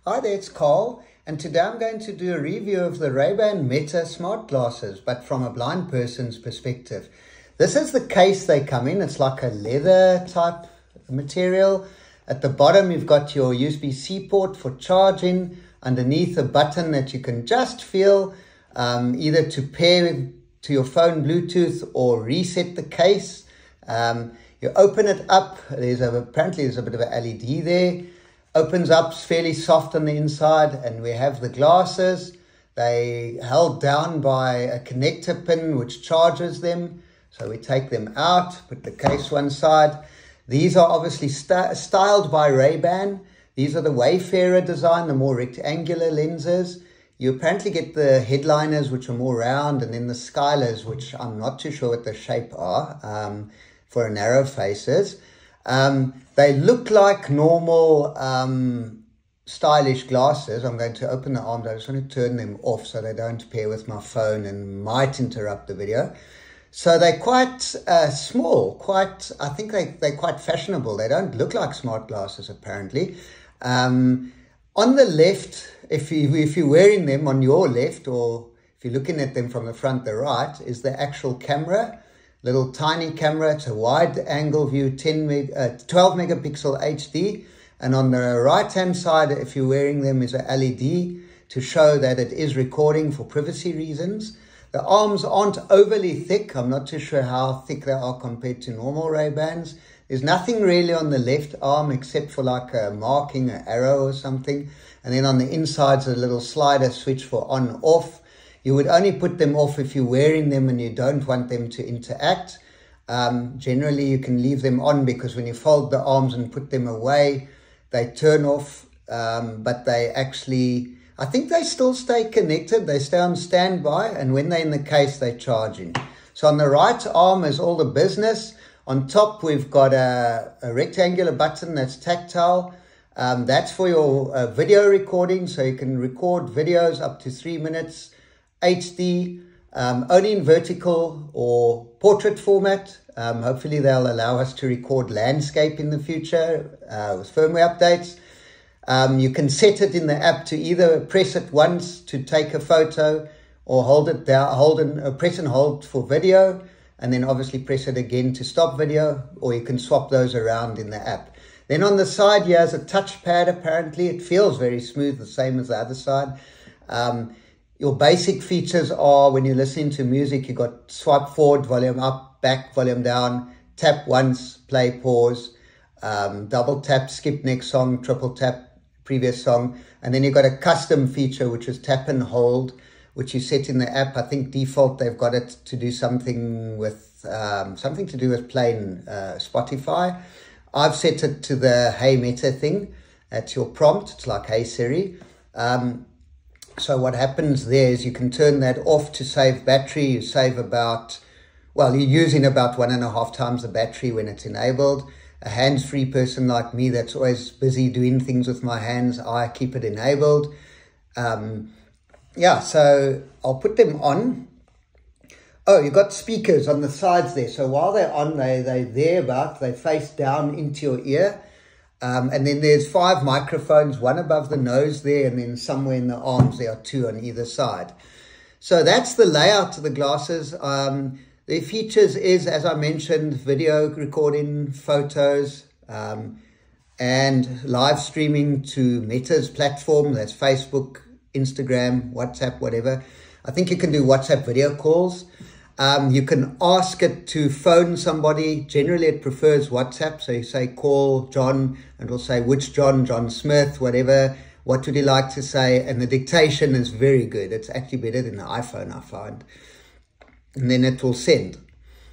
Hi there, it's Carl, and today I'm going to do a review of the Ray-Ban Meta smart glasses, but from a blind person's perspective. This is the case they come in. It's like a leather type material. At the bottom you've got your USB-C port for charging, underneath a button that you can just feel, either to pair to your phone Bluetooth or reset the case. You open it up, apparently there's a bit of a LED there. Opens up, it's fairly soft on the inside, and we have the glasses. They held down by a connector pin which charges them. So we take them out, put the case one side. These are obviously styled by Ray-Ban. These are the Wayfarer design, the more rectangular lenses. You apparently get the headliners, which are more round, and then the skylers, which I'm not too sure what the shape are, for narrow faces. They look like normal stylish glasses. I'm going to open the arms. I just want to turn them off so they don't pair with my phone and might interrupt the video. So they're quite small, I think they're quite fashionable. They don't look like smart glasses apparently. On the left, if you're wearing them on your left, or if you're looking at them from the front, the right, is the actual camera. Little tiny camera. It's a wide angle view, 12 megapixel HD. And on the right hand side, if you're wearing them, is a LED to show that it is recording for privacy reasons. The arms aren't overly thick. I'm not too sure how thick they are compared to normal Ray-Bans. There's nothing really on the left arm except for like a marking, an arrow or something. And then on the inside's a little slider switch for on off. You would only put them off if you're wearing them and you don't want them to interact. Generally, you can leave them on because when you fold the arms and put them away, they turn off. But they actually, I think they still stay connected. They stay on standby, and when they're in the case, they're charging. So on the right arm is all the business. On top, we've got a rectangular button that's tactile. That's for your video recording, so you can record videos up to 3 minutes. HD, only in vertical or portrait format. Hopefully they'll allow us to record landscape in the future with firmware updates. You can set it in the app to either press it once to take a photo, or hold it down, press and hold for video, and then obviously press it again to stop video, or you can swap those around in the app. Then on the side here is a touchpad apparently. It feels very smooth, the same as the other side. Your basic features are, when you're listening to music, you got swipe forward, volume up, back, volume down, tap once, play, pause, double tap, skip next song, triple tap, previous song. And then you've got a custom feature, which is tap and hold, which you set in the app. I think default, they've got it to do something with, playing Spotify. I've set it to the Hey Meta thing. That's your prompt. It's like Hey Siri. So what happens there is you can turn that off to save battery. You save you're using about 1.5 times the battery when it's enabled. A hands-free person like me that's always busy doing things with my hands, I keep it enabled. So I'll put them on. Oh, you've got speakers on the sides there. So while they're on, they face down into your ear. And then there's 5 microphones, one above the nose there, and then somewhere in the arms there are 2 on either side. So that's the layout of the glasses. The features is, as I mentioned, video recording, photos, and live streaming to Meta's platform. That's Facebook, Instagram, WhatsApp, whatever. I think you can do WhatsApp video calls. You can ask it to phone somebody. Generally, it prefers WhatsApp. So you say, call John, and it'll say, which John, John Smith, whatever. What would you like to say? And the dictation is very good. It's actually better than the iPhone, I find. And then it will send.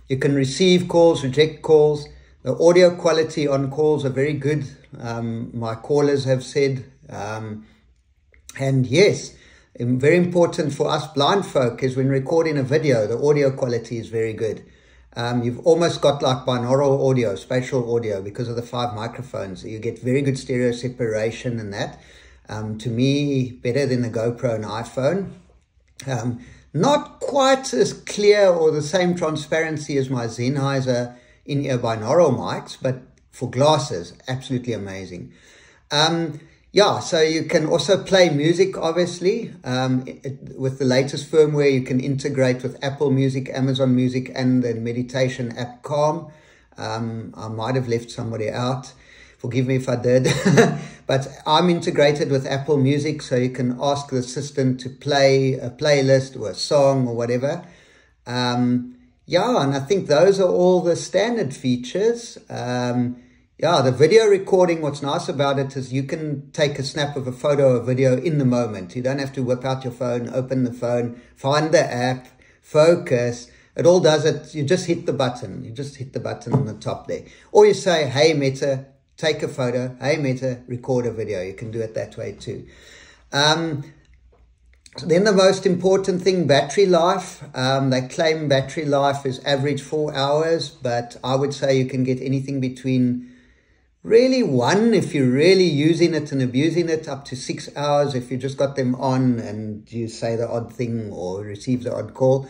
You can receive calls, reject calls. The audio quality on calls are very good. My callers have said. And yes, very important for us blind folk is when recording a video, the audio quality is very good. You've almost got like binaural audio, spatial audio, because of the 5 microphones. You get very good stereo separation and that. To me, better than the GoPro and iPhone. Not quite as clear or the same transparency as my Sennheiser in-ear binaural mics, but for glasses, absolutely amazing. yeah, so you can also play music, obviously. With the latest firmware, you can integrate with Apple Music, Amazon Music, and the meditation app Calm. I might have left somebody out. Forgive me if I did. But I'm integrated with Apple Music, so you can ask the assistant to play a playlist or a song or whatever. Yeah, and I think those are all the standard features. Yeah, the video recording, what's nice about it is you can take a snap of a photo or video in the moment. You don't have to whip out your phone, open the phone, find the app, focus. It all does it. You just hit the button. You just hit the button on the top there. Or you say, hey, Meta, take a photo. Hey, Meta, record a video. You can do it that way too. Then the most important thing, battery life. They claim battery life is average 4 hours, but I would say you can get anything between really 1 if you're really using it and abusing it, up to 6 hours if you just got them on and you say the odd thing or receive the odd call.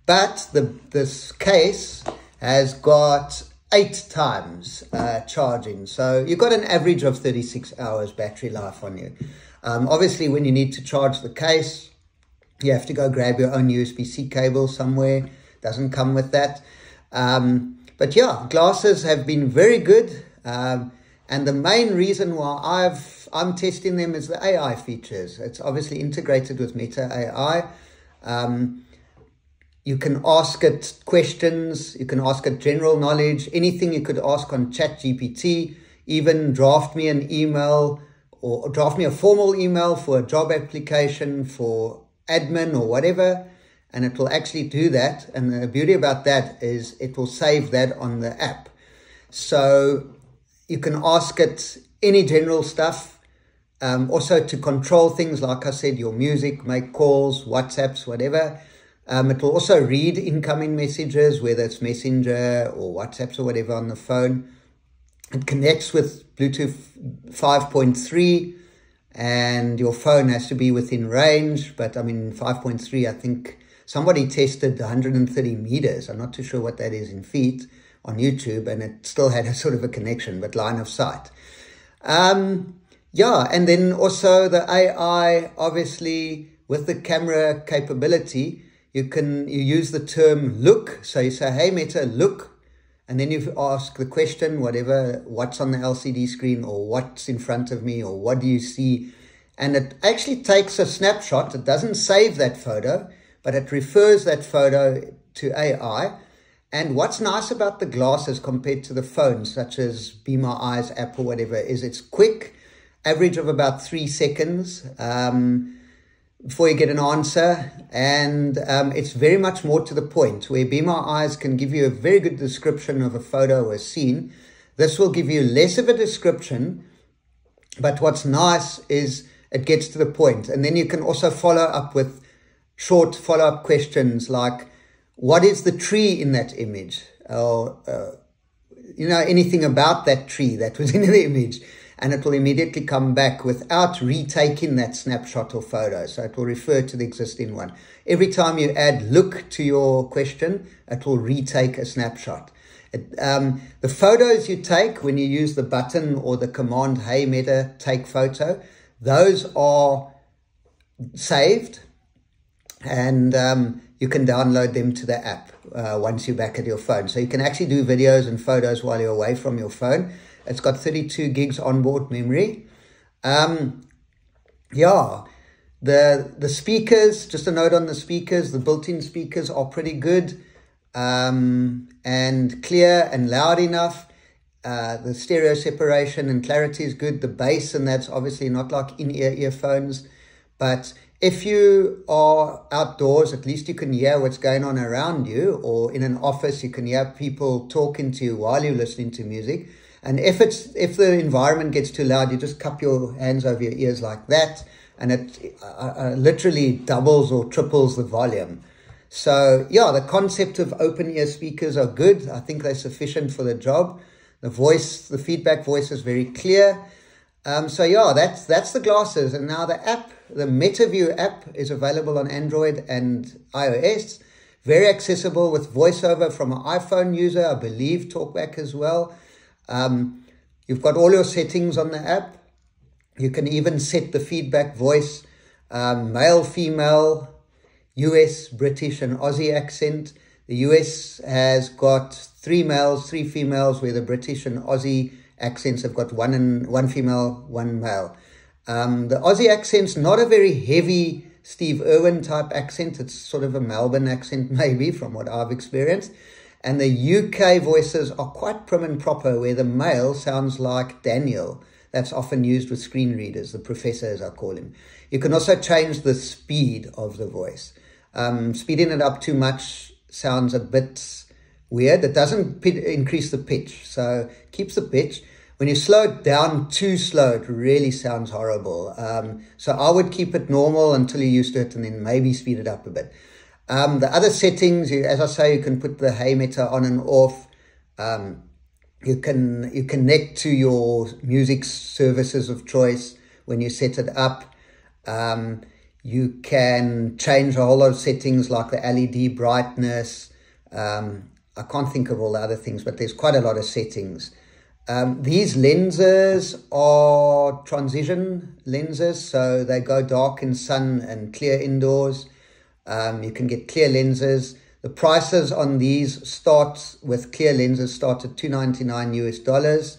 But this case has got 8 times charging. So you've got an average of 36 hours battery life on you. Obviously, when you need to charge the case, you have to go grab your own USB-C cable somewhere. Doesn't come with that. But yeah, glasses have been very good. And the main reason why I'm testing them is the AI features. It's obviously integrated with Meta AI. You can ask it questions. You can ask it general knowledge. Anything you could ask on ChatGPT. Even draft me an email or draft me a formal email for a job application for admin or whatever. And it will actually do that. And the beauty about that is it will save that on the app. So you can ask it any general stuff, also to control things, like I said, your music, make calls, WhatsApps, whatever. It will also read incoming messages, whether it's Messenger or WhatsApps or whatever on the phone. It connects with Bluetooth 5.3, and your phone has to be within range. But I mean, 5.3, I think somebody tested 130 meters. I'm not too sure what that is in feet on YouTube, and it still had a sort of a connection, but line of sight. Yeah, and then also the AI, obviously, with the camera capability, you use the term look. So you say, hey, Meta, look. And then you ask the question, what's on the LCD screen, or what's in front of me, or what do you see? And it actually takes a snapshot. It doesn't save that photo, but it refers that photo to AI. And what's nice about the glasses compared to the phones, such as Be My Eyes app or whatever, is it's quick, average of about 3 seconds before you get an answer. And it's very much more to the point, where Be My Eyes can give you a very good description of a photo or a scene. This will give you less of a description, but what's nice is it gets to the point. And then you can also follow up with short follow-up questions like, what is the tree in that image? Or, anything about that tree that was in the image. And it will immediately come back without retaking that snapshot or photo. So it will refer to the existing one. Every time you add look to your question, it will retake a snapshot. The photos you take when you use the button or the command, hey Meta, take photo, those are saved. And you can download them to the app once you're back at your phone. So you can actually do videos and photos while you're away from your phone. It's got 32 gigs onboard memory. Yeah, the speakers, just a note on the speakers, the built-in speakers are pretty good and clear and loud enough. The stereo separation and clarity is good. The bass, and that's obviously not like in-ear earphones, but if you are outdoors, at least you can hear what's going on around you, or in an office, you can hear people talking to you while you're listening to music. And if the environment gets too loud, you just cup your hands over your ears like that, and it literally doubles or triples the volume. So yeah, the concept of open ear speakers are good. I think they're sufficient for the job. The feedback voice is very clear. So yeah, that's the glasses. And now the app, the MetaView app, is available on Android and iOS. Very accessible with voiceover from an iPhone user, I believe, TalkBack as well. You've got all your settings on the app. You can even set the feedback voice, male, female, US, British, and Aussie accent. The US has got 3 males, 3 females, where the British and Aussie accents have got one female, 1 male. The Aussie accent's not a very heavy Steve Irwin type accent. It's sort of a Melbourne accent, maybe, from what I've experienced. And the UK voices are quite prim and proper, where the male sounds like Daniel. That's often used with screen readers, the professor, as I call him. You can also change the speed of the voice. Speeding it up too much sounds a bit weird. It doesn't increase the pitch, so keeps the pitch. When you slow it down too slow, it really sounds horrible. So I would keep it normal until you're used to it, and then maybe speed it up a bit. The other settings, as I say, you can put the Hey Meta on and off. You connect to your music services of choice when you set it up. You can change a whole lot of settings like the LED brightness. I can't think of all the other things, but there's quite a lot of settings. These lenses are transition lenses, so they go dark in sun and clear indoors. You can get clear lenses. The prices on these with clear lenses start at $299 US,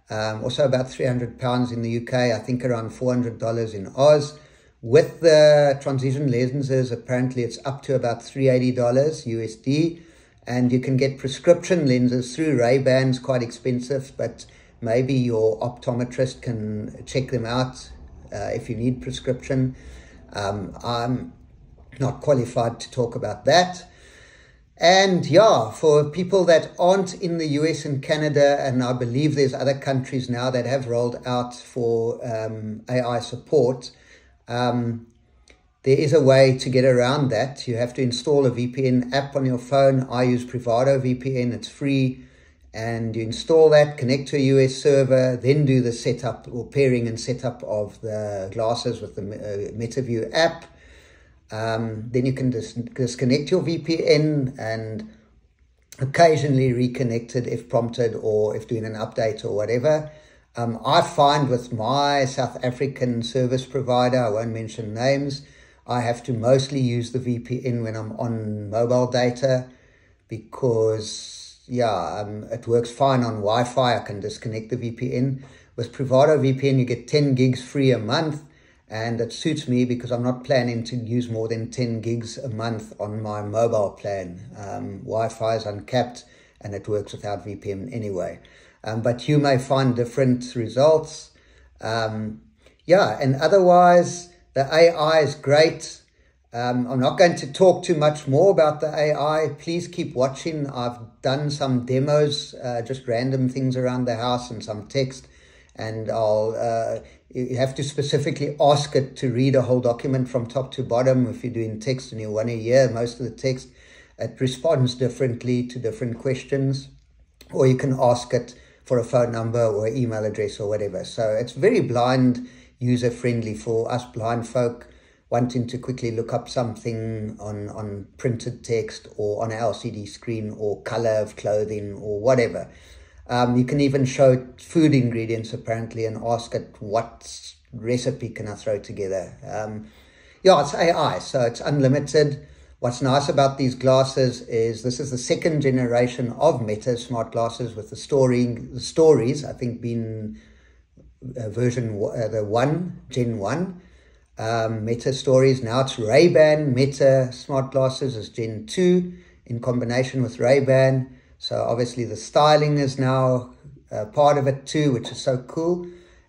also about £300 in the UK, I think around $400 in Oz. With the transition lenses, apparently it's up to about $380 USD. And you can get prescription lenses through Ray-Bans, quite expensive, but maybe your optometrist can check them out if you need prescription. I'm not qualified to talk about that. And yeah, for people that aren't in the US and Canada, and I believe there's other countries now that have rolled out for AI support, there is a way to get around that. You have to install a VPN app on your phone. I use Privado VPN, it's free. And you install that, connect to a US server, then do the setup or pairing and setup of the glasses with the MetaView app. Then you can disconnect your VPN and occasionally reconnect it if prompted or if doing an update or whatever. I find with my South African service provider, I won't mention names, I have to mostly use the VPN when I'm on mobile data because, it works fine on Wi-Fi. I can disconnect the VPN. With Privado VPN, you get 10 gigs free a month, and it suits me because I'm not planning to use more than 10 gigs a month on my mobile plan. Wi-Fi is uncapped, and it works without VPN anyway. But you may find different results. And otherwise, the AI is great. I'm not going to talk too much more about the AI. Please keep watching. I've done some demos, just random things around the house and some text. And you have to specifically ask it to read a whole document from top to bottom. If you're doing text and you want to hear most of the text, it responds differently to different questions. Or you can ask it for a phone number or email address or whatever. So it's very blind user-friendly for us blind folk wanting to quickly look up something on printed text or on an LCD screen or color of clothing or whatever. You can even show food ingredients apparently and ask it what recipe can I throw together. It's AI, so it's unlimited. What's nice about these glasses is this is the 2nd generation of Meta smart glasses with the stories, I think, being Gen 1. Meta stories. Now it's Ray-Ban Meta smart glasses is Gen 2 in combination with Ray-Ban. So obviously the styling is now part of it too, which is so cool.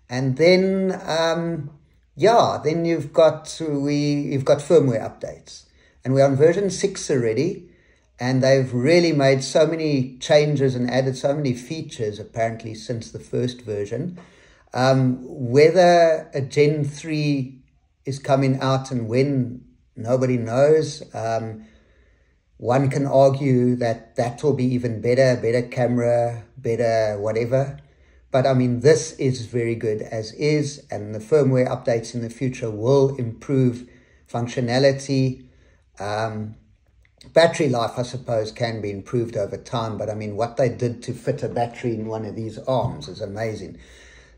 And then, then you've got firmware updates. And we're on version 6 already. And they've really made so many changes and added so many features, apparently, since the first version. Whether a Gen 3 is coming out and when, nobody knows. One can argue that will be even better camera, better whatever. But I mean, this is very good as is, and the firmware updates in the future will improve functionality. Battery life, I suppose, can be improved over time, but I mean, what they did to fit a battery in one of these arms is amazing.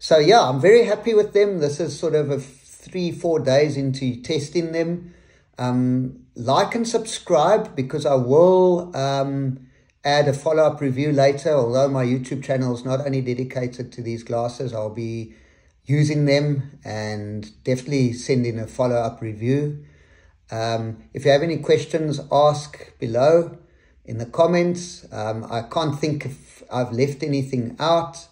So yeah, I'm very happy with them. This is sort of a 3-4 days into testing them. Like and subscribe, because I will add a follow-up review later. Although my YouTube channel is not only dedicated to these glasses, I'll be using them and definitely sending a follow-up review. If you have any questions, ask below in the comments. I can't think if I've left anything out.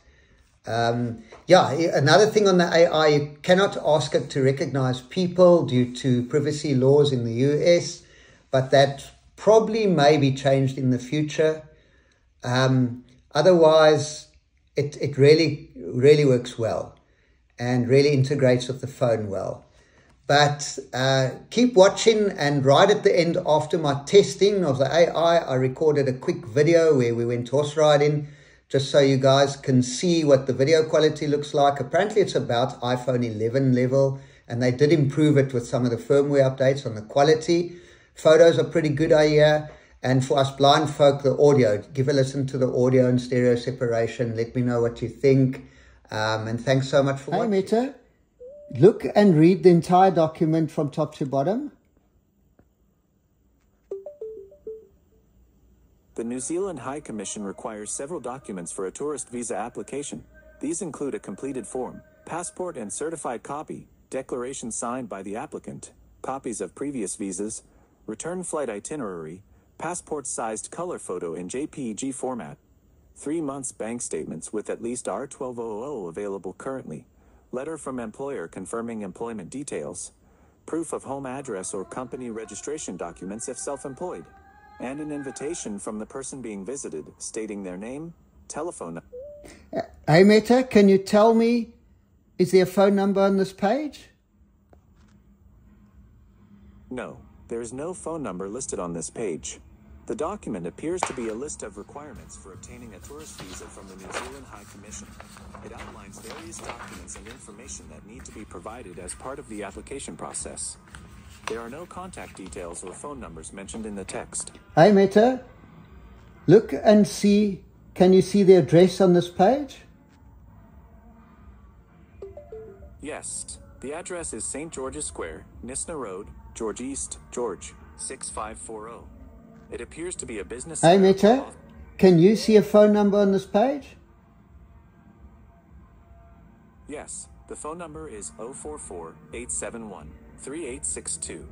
Yeah, another thing on the AI, you cannot ask it to recognize people due to privacy laws in the US, but that probably may be changed in the future. Otherwise, it really works well and really integrates with the phone well. But keep watching, and right at the end, after my testing of the AI, I recorded a quick video where we went horse riding, just so you guys can see what the video quality looks like. Apparently it's about iPhone 11 level, and they did improve it with some of the firmware updates on the quality. Photos are pretty good, I hear. And for us blind folk, the audio, give a listen to the audio and stereo separation. Let me know what you think. And thanks so much for watching. Hey Meta, look and read the entire document from top to bottom. The New Zealand High Commission requires several documents for a tourist visa application. These include a completed form, passport and certified copy, declaration signed by the applicant, copies of previous visas, return flight itinerary, passport-sized color photo in JPEG format, 3 months bank statements with at least R1200 available currently, letter from employer confirming employment details, proof of home address or company registration documents if self-employed, and an invitation from the person being visited stating their name, telephone number. Hey Meta, can you tell me, is there a phone number on this page? No, there is no phone number listed on this page. The document appears to be a list of requirements for obtaining a tourist visa from the New Zealand High Commission. It outlines various documents and information that need to be provided as part of the application process. There are no contact details or phone numbers mentioned in the text. Hey Meta, look and see, can you see the address on this page? Yes, the address is St. George's Square, Nisna Road, George East, George, 6540. It appears to be a business... Hey Meta, can you see a phone number on this page? Yes, the phone number is 044-871-3862.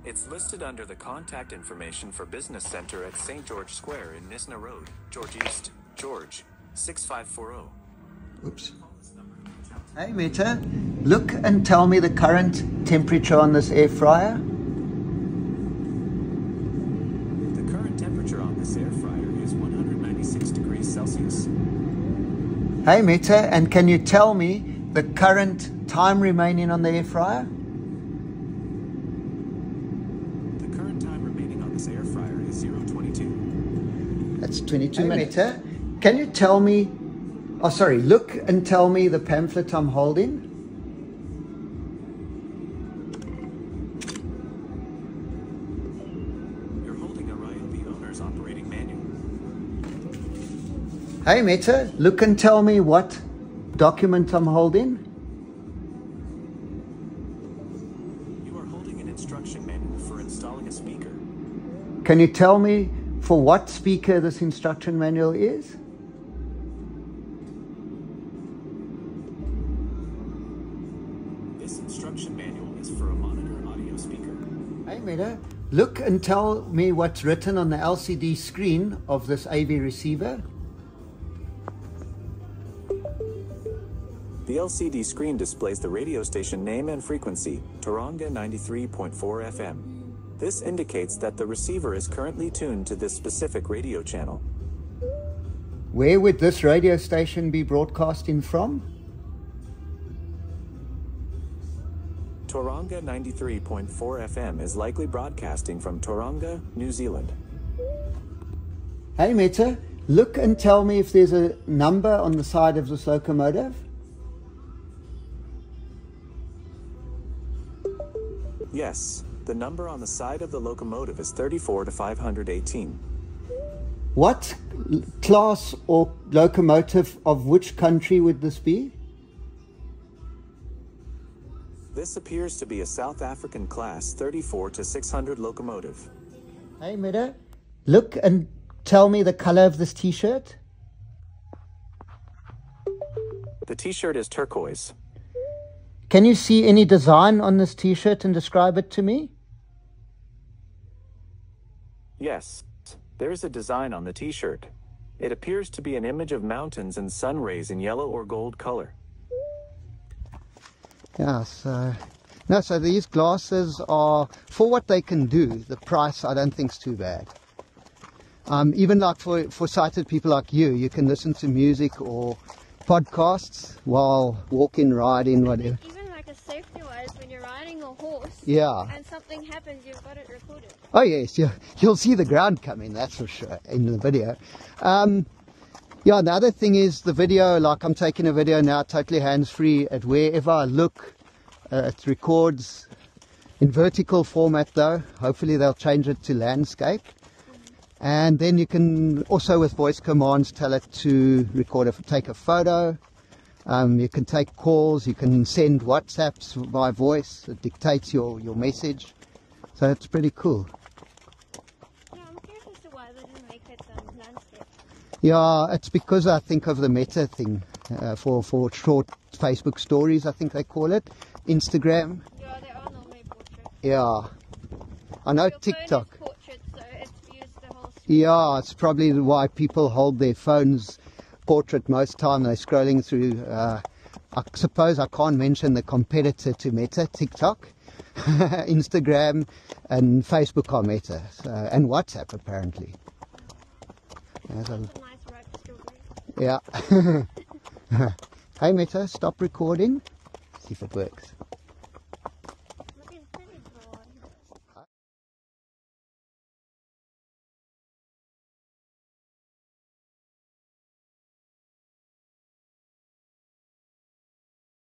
It's listed under the contact information for Business Center at St. George Square in Nisna Road, George East, George, 6540. Oops. Hey Meta, look and tell me the current temperature on this air fryer. The current temperature on this air fryer is 196 degrees Celsius. Hey Meta, and can you tell me the current time remaining on the air fryer? The current time remaining on this air fryer is 0:22. That's 22 minutes. Meta, can you tell me, oh sorry, look and tell me the pamphlet I'm holding? You're holding a Ryobi owner's operating manual. Hey Meta, look and tell me what document I'm holding. You are holding an instruction manual for installing a speaker. Can you tell me for what speaker this instruction manual is? This instruction manual is for a monitor audio speaker. Hey Meta, look and tell me what's written on the LCD screen of this AV receiver. The LCD screen displays the radio station name and frequency, Tauranga 93.4 FM. This indicates that the receiver is currently tuned to this specific radio channel. Where would this radio station be broadcasting from? Tauranga 93.4 FM is likely broadcasting from Tauranga, New Zealand. Hey Meta, look and tell me if there's a number on the side of this locomotive. Yes, the number on the side of the locomotive is 34 to 518. What class or locomotive of which country would this be? This appears to be a South African Class 34 to 600 locomotive. Hey Meta, look and tell me the color of this t-shirt. The t-shirt is turquoise. Can you see any design on this t-shirt and describe it to me? Yes, there is a design on the t-shirt. It appears to be an image of mountains and sun rays in yellow or gold color. Yeah, so these glasses are, for what they can do, the price I don't think is too bad. Even like for sighted people like you can listen to music or podcasts while walking, riding, whatever. Even like a safety wise, when you're riding a horse, yeah, and something happens, you've got it recorded. Oh yes, you'll see the ground coming, that's for sure, in the video. Yeah, the other thing is the video, like I'm taking a video now totally hands-free. At wherever I look, it records in vertical format though. Hopefully they'll change it to landscape. And then you can also with voice commands tell it to take a photo. You can take calls, you can send WhatsApps by voice. It dictates your message. So it's pretty cool. Yeah, I'm curious as to why they didn't make it landscape. Yeah, it's because I think of the Meta thing for short Facebook stories, I think they call it. Instagram. Yeah, they are normally portraits. Yeah. I know Your TikTok. phone is portrait, so it's used the whole screen. Yeah, it's probably why people hold their phones portrait most time. They're scrolling through. I suppose I can't mention the competitor to Meta, TikTok. Instagram and Facebook are Meta, and WhatsApp apparently. That's a nice ripe strawberry. Yeah. Hey Meta, stop recording. See if it works.